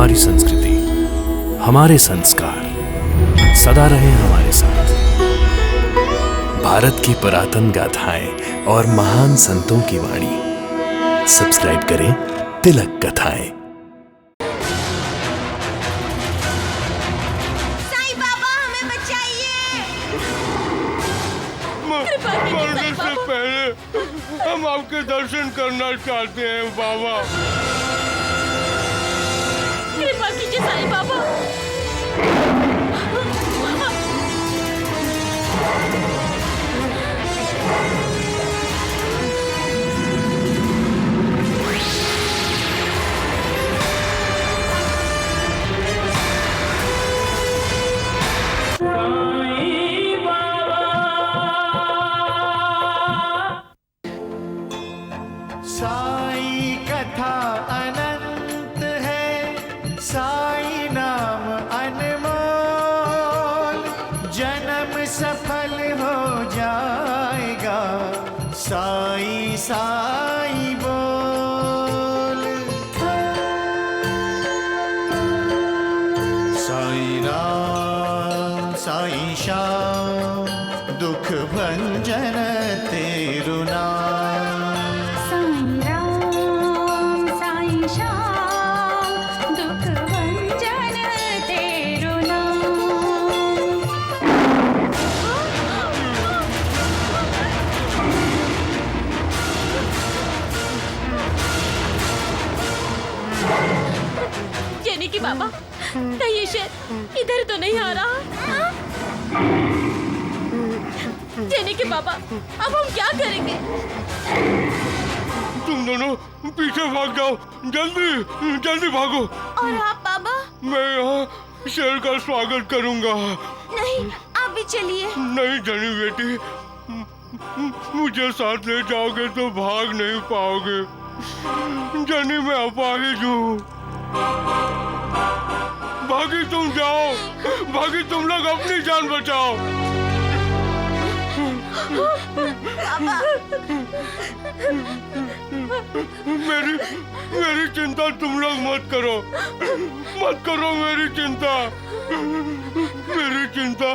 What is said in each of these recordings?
हमारी संस्कृति, हमारे संस्कार सदा रहे हमारे साथ। भारत की पुरातन गाथाएं और महान संतों की वाणी। सब्सक्राइब करें तिलक कथाएं। साईं बाबा हमें बचाइए। मरने से पहले हम आपके दर्शन करना चाहते हैं बाबा। कृपा कीजिए साईं बाबा। साई कथा अनंत है, साई नाम अनमोल, जन्म सफल हो जाएगा, साई साई बोल। साई राम साई श्याम, दुख भंजन तेरु नाम। जेनिकी बाबा, कहिए शेर इधर तो नहीं आ रहा। जेनिकी बाबा, अब हम क्या करेंगे? तुम दोनों पीछे भाग जाओ, जल्दी जल्दी भागो। और आप बाबा? मैं यहाँ शेर का स्वागत करूँगा। नहीं, आप भी चलिए। नहीं जनी बेटी, मुझे साथ ले जाओगे तो भाग नहीं पाओगे। जनी मैं अपाहिज हूँ। भागी तुम जाओ, भागी तुम लोग अपनी जान बचाओ। मेरी चिंता तुम लोग मत करो मेरी चिंता। मेरी चिंता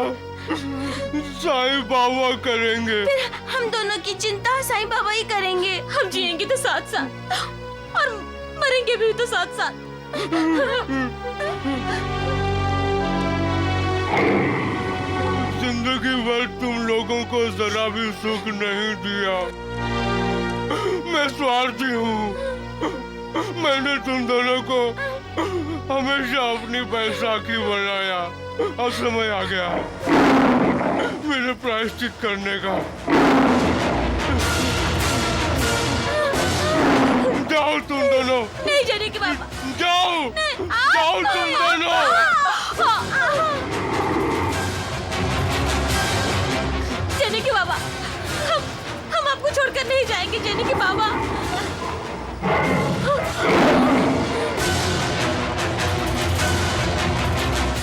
साईं बाबा करेंगे। फिर हम दोनों की चिंता साईं बाबा ही करेंगे। हम जिएंगे तो साथ साथ और मरेंगे भी तो साथ साथ। जिंदगी भर तुम लोगों को जरा भी सुख नहीं दिया। मैं स्वार्थी हूँ। मैंने तुम दोनों को हमेशा अपनी बैसाखी बनाया। अब समय आ गया मेरे प्रायश्चित करने का। जाओ तुम दोनों। नहीं जेनिकी बाबा, जाओ जाओ तुम दोनों। जेनिकी बाबा, हम आपको छोड़कर नहीं जाएंगे जेनिकी बाबा।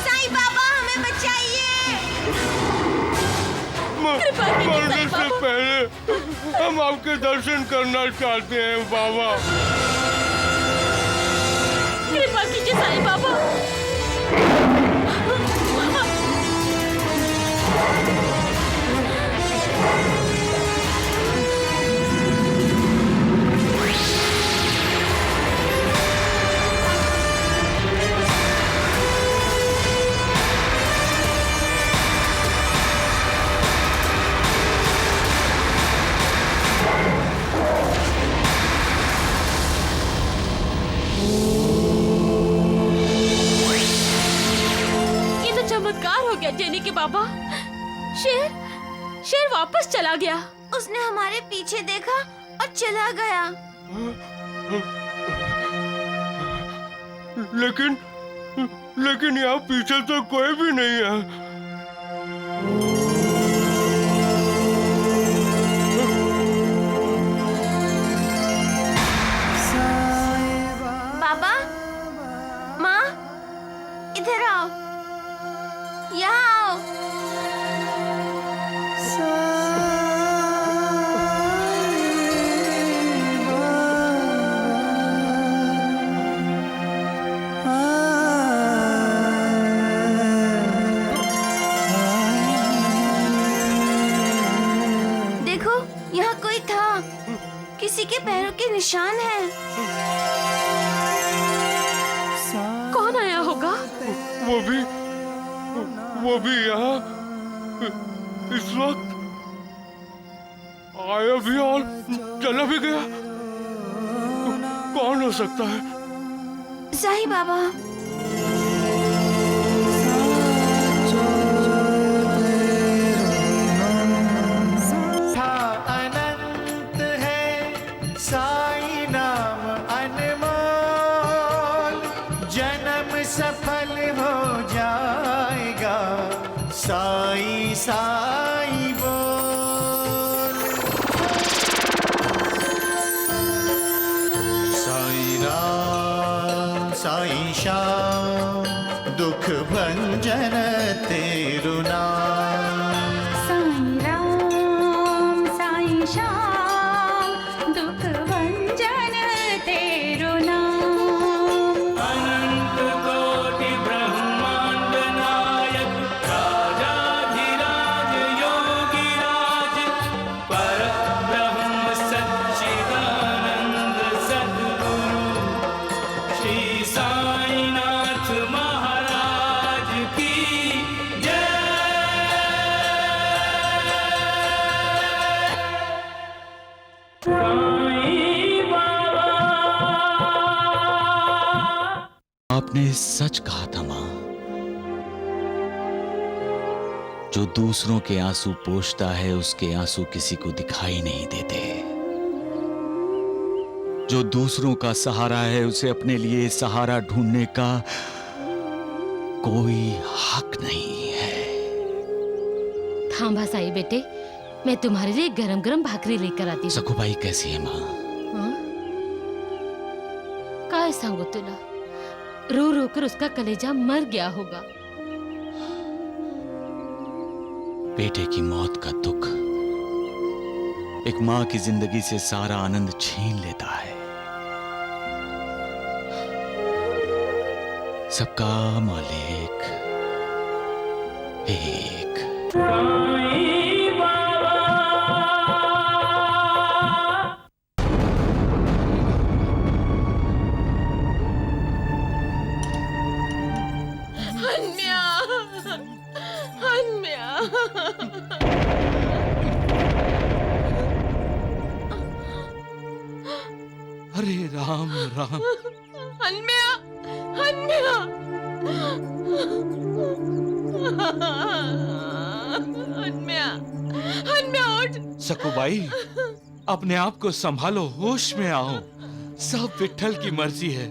साईं बाबा हमें बचाइए। मरने से पहले हम आपके दर्शन करना चाहते हैं बाबा। कृपा कीजिए साईं बाबा। चमत्कार हो गया जेनिकी बाबा। शेर वापस चला गया। उसने हमारे पीछे देखा और चला गया। लेकिन यहाँ पीछे तो कोई भी नहीं है। बाबा, माँ, इधर आओ, यहाँ आओ। आ के पैरों के निशान हैं। कौन आया होगा? वो भी यहाँ इस वक्त आया भी और चला भी गया। कौन हो सकता है? साईं बाबा। अनंत है साईं नाम अनमोल, जन्म सफल हो जाएगा साईं साईं बोल। साईं राम साईं श्याम दुख भंजन तेरु नाम। साईं राम साईं श्याम दुख भंजन तेरो नाम। अनंत कोटि ब्रह्मांड नायक राजाधिराज योगिराज परब्रह्म सच्चिदानंद सद्गुरु श्री साईनाथ महाराज की जय। साईं बाबा। आपने सच कहा था मां। जो दूसरों के आंसू पोंछता है उसके आंसू किसी को दिखाई नहीं देते। जो दूसरों का सहारा है उसे अपने लिए सहारा ढूंढने का कोई हक नहीं है। थांबा साई बेटे, मैं तुम्हारे लिए गरम गरम भाकरी लेकर आती हूँ। सखुबाई कैसी है मां? काय सांगू तुला, रो रो कर उसका कलेजा मर गया होगा। बेटे की मौत का दुख एक मां की जिंदगी से सारा आनंद छीन लेता है। सबका मालिक एक। साईं बाबा। अन्या, अन्या। अरे राम राम। अन्या, अन्या। अन्या, अन्या उठ। सकुबाई, अपने आप को संभालो, होश में आओ। सब विट्ठल की मर्जी है।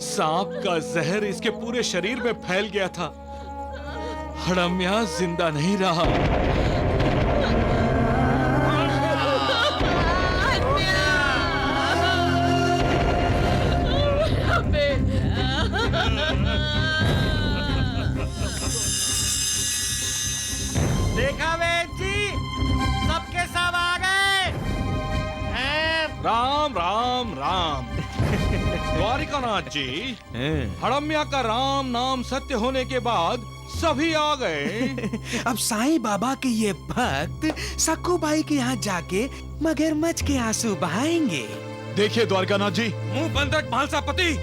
सांप का जहर इसके पूरे शरीर में फैल गया था। हड़म्या जिंदा नहीं रहा। देखा वेद जी, सबके सब आ गए। राम राम राम। द्वारिकानाथ जी, हड़म्या का राम नाम सत्य होने के बाद सभी आ गए। अब साईं बाबा के ये भक्त सखुबाई के यहाँ जाके मगरमच्छ के आंसू बहाएंगे। देखिए द्वारकानाथ जी, मुंह बंद रख महालसापति।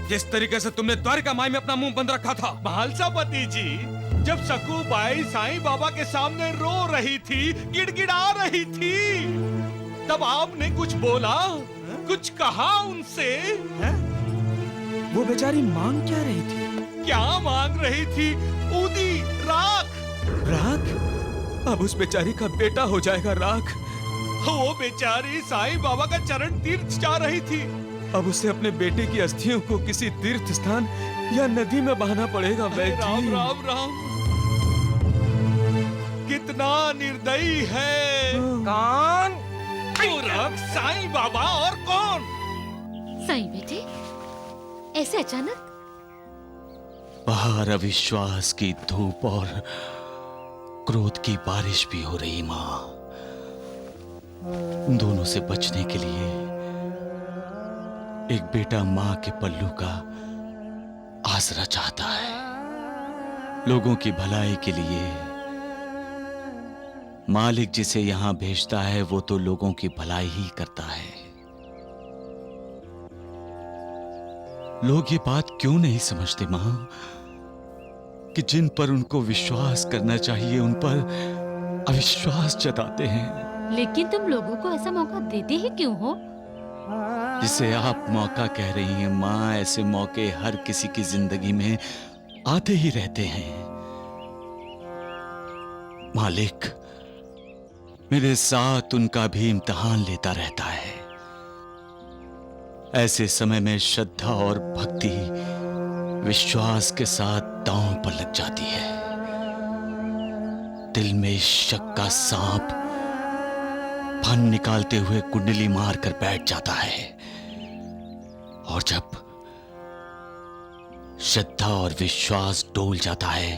जिस तरीके से तुमने द्वारिका माई में अपना मुंह बंद रखा था। महालसापति जी, जब सखुबाई साईं बाबा के सामने रो रही थी, गिड़गिड़ा रही थी, तब आपने कुछ बोला, कुछ कहा उनसे? वो बेचारी मांग क्या रही थी? क्या मांग रही थी? ऊदी राख। राख? अब उस बेचारी का बेटा हो जाएगा राख। वो बेचारी साईं बाबा का चरण तीर्थ जा रही थी। अब उसे अपने बेटे की अस्थियों को किसी तीर्थ स्थान या नदी में बहाना पड़ेगा। राम राम राम। कितना निर्दयी है। कौन? मूर्ख साईं बाबा और कौन? साईं बेटे, ऐसे अचानक? बाहर अविश्वास की धूप और क्रोध की बारिश भी हो रही मां। दोनों से बचने के लिए एक बेटा मां के पल्लू का आसरा चाहता है। लोगों की भलाई के लिए मालिक जिसे यहां भेजता है वो तो लोगों की भलाई ही करता है। लोग ये बात क्यों नहीं समझते मां कि जिन पर उनको विश्वास करना चाहिए उन पर अविश्वास जताते हैं। लेकिन तुम लोगों को ऐसा मौका देते ही क्यों हो? जिसे आप मौका कह रही हैं मां, ऐसे मौके हर किसी की जिंदगी में आते ही रहते हैं। मालिक मेरे साथ उनका भी इम्तिहान लेता रहता है। ऐसे समय में श्रद्धा और भक्ति विश्वास के साथ दांव पर लग जाती है। दिल में शक का सांप फन निकालते हुए कुंडली मारकर बैठ जाता है, और जब श्रद्धा और विश्वास डोल जाता है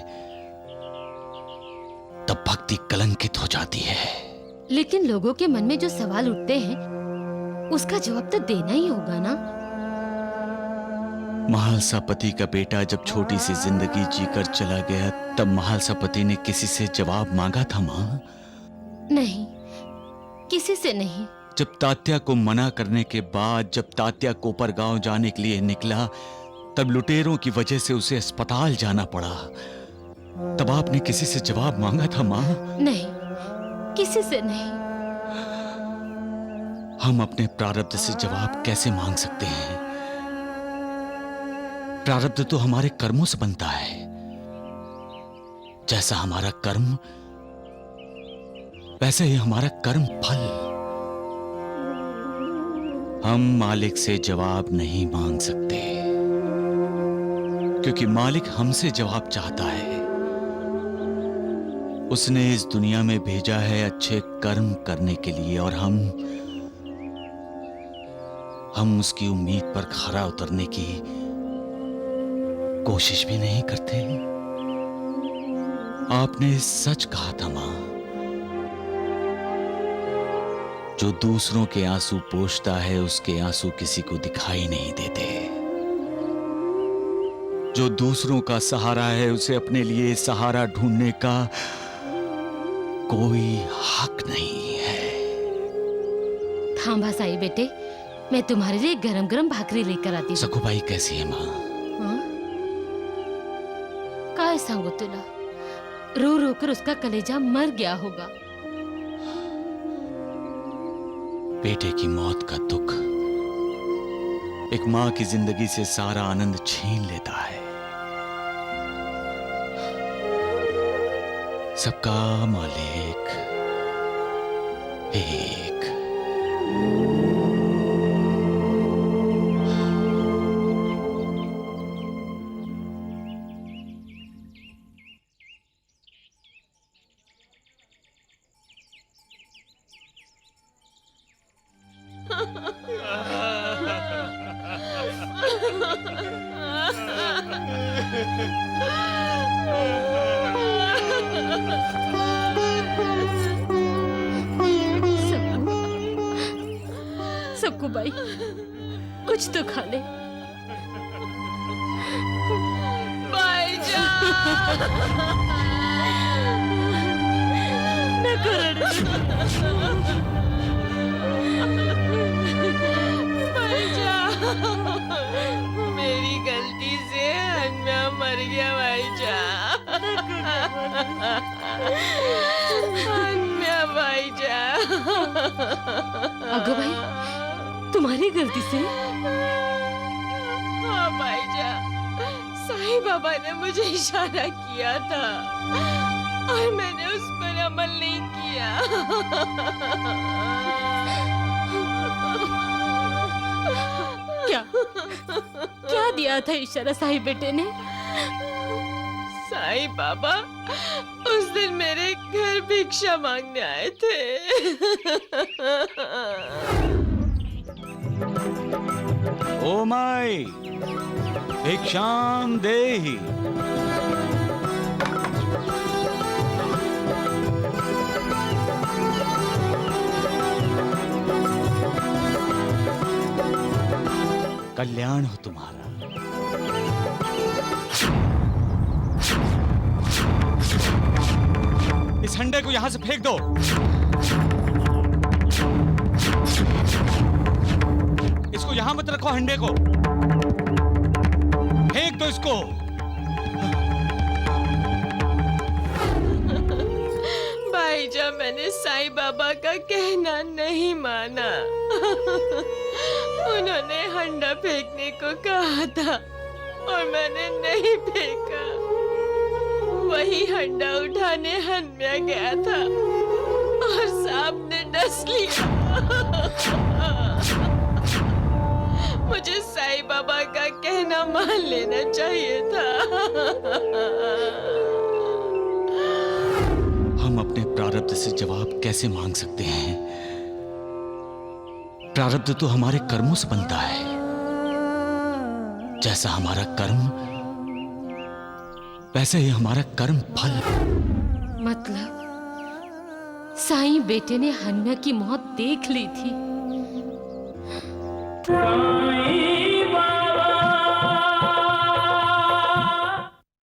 तब भक्ति कलंकित हो जाती है। लेकिन लोगों के मन में जो सवाल उठते हैं उसका जवाब तो देना ही होगा ना। महालसापति का बेटा जब छोटी सी जिंदगी जीकर चला गया तब महालसापति ने किसी से जवाब मांगा था मां? नहीं, किसी से नहीं। जब तात्या को मना करने के बाद जब तात्या कोपरगांव जाने के लिए निकला तब लुटेरों की वजह से उसे अस्पताल जाना पड़ा। तब आपने किसी से जवाब मांगा था मां? नहीं, किसी से नहीं। हम अपने प्रारब्ध से जवाब कैसे मांग सकते हैं? प्रारब्ध तो हमारे कर्मों से बनता है। जैसा हमारा कर्म वैसे ही हमारा कर्म फल। हम मालिक से जवाब नहीं मांग सकते क्योंकि मालिक हमसे जवाब चाहता है। उसने इस दुनिया में भेजा है अच्छे कर्म करने के लिए, और हम उसकी उम्मीद पर खरा उतरने की कोशिश भी नहीं करते। आपने सच कहा था मां, जो दूसरों के आंसू पोंछता है उसके आंसू किसी को दिखाई नहीं देते। जो दूसरों का सहारा है उसे अपने लिए सहारा ढूंढने का कोई हक नहीं है। थांबा साई बेटे, मैं तुम्हारे लिए गरम गरम भाकरी लेकर आती हूँ। सखूबाई कैसी है मां? काय सांगू तुला, रो रो कर उसका कलेजा मर गया होगा। बेटे की मौत का दुख एक मां की जिंदगी से सारा आनंद छीन लेता है। सबका मालिक एक। सक्कू बाई, कुछ तो खा ले। मेरी गलती से अन्या मर गया भाईजा। अन्या भाईजा। अगो भाई, तुम्हारी गलती से? हाँ भाईजा, साईं बाबा ने मुझे इशारा किया था और मैंने उस पर अमल नहीं किया। क्या दिया था इशारा साईं बेटे ने? साईं बाबा उस दिन मेरे घर भिक्षा मांगने आए थे। ओ माई भिक्षाम देहि। कल्याण हो तुम्हारा। इस हंडे को यहां से फेंक दो। इसको यहां मत रखो, हंडे को फेंक दो इसको। भाईजान, मैंने साईं बाबा का कहना नहीं माना। उन्होंने हंडा फेंकने को कहा था और मैंने नहीं फेंका। वही हंडा उठाने हन्या गया था और सांप ने डस लिया। मुझे साईं बाबा का कहना मान लेना चाहिए था। हम अपने प्रारब्ध से जवाब कैसे मांग सकते हैं? प्रारब्ध तो हमारे कर्मों से बनता है। जैसा हमारा कर्म वैसे ही हमारा कर्म फल। मतलब साईं बेटे ने हन्या की मौत देख ली थी।